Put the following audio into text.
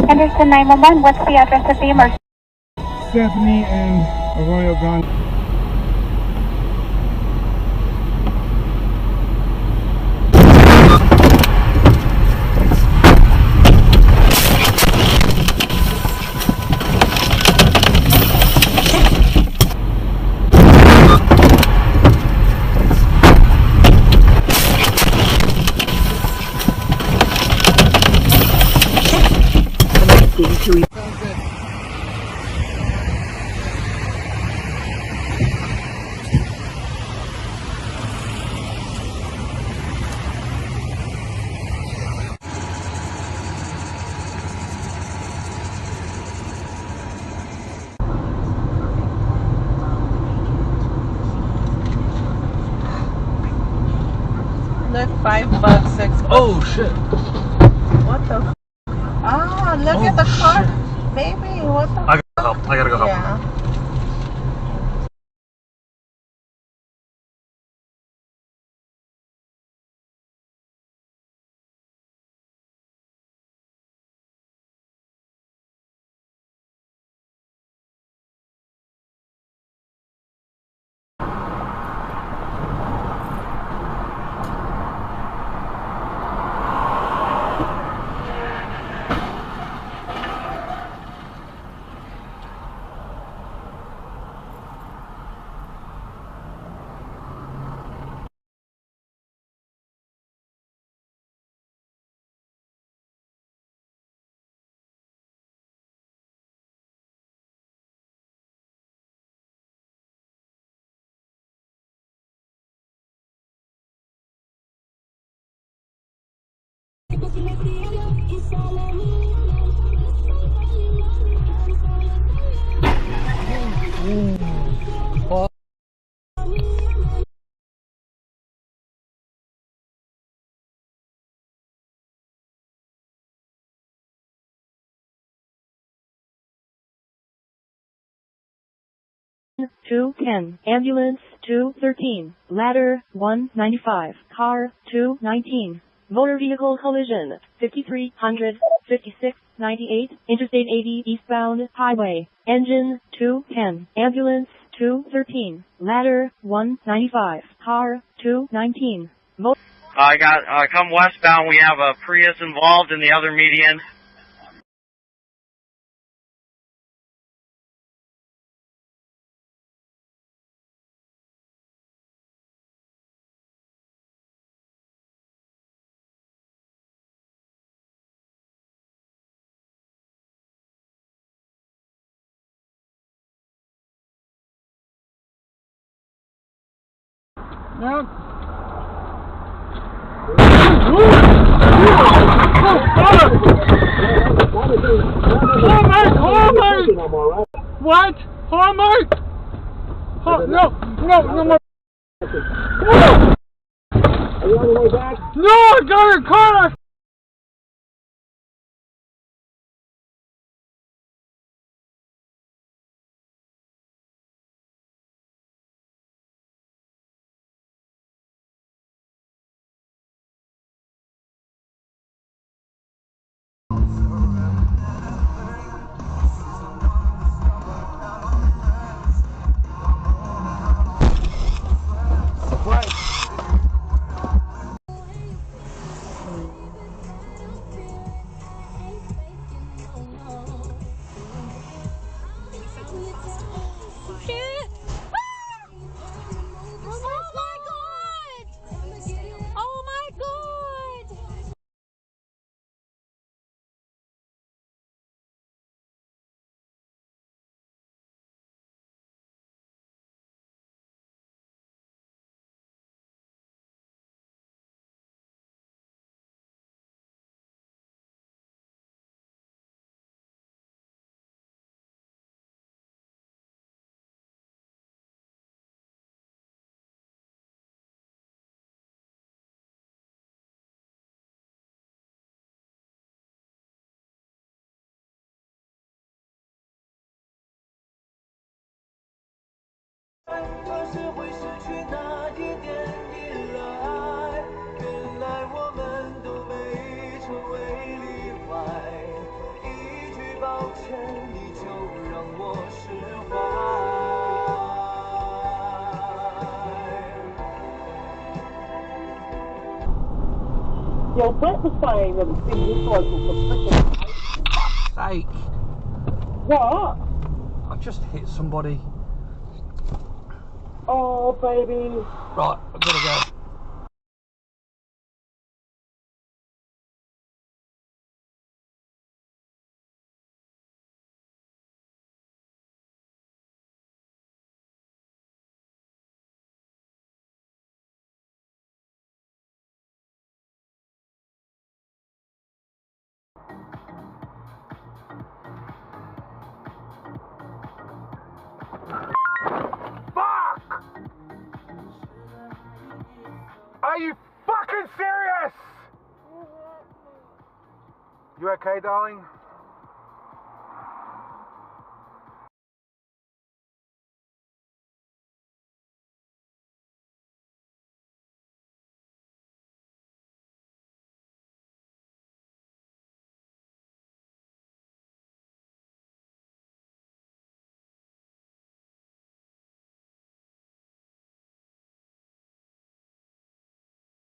Henderson 911, what's the address of the emergency? Stephanie and Arroyo Grande. To Look, $5, $6. Oh shit! What the? Ah, look at the car, baby. What the? I gotta help. I gotta go help. Yeah. Two 10, ambulance 213, ladder 195, car 219, motor vehicle collision 5300, 5698, interstate 80 eastbound highway, engine 210, ambulance 213, ladder 195, car 219, I got, come westbound, we have a Prius involved in the other median. No. What? Hallmark? No more. Are you on the way back? No, I got a car. Yo, Brett was saying that it's in this local for freaking Sake. what? I've just hit somebody. Oh, baby. Right, I've got to go. Fuck! Are you fucking serious? You okay, darling?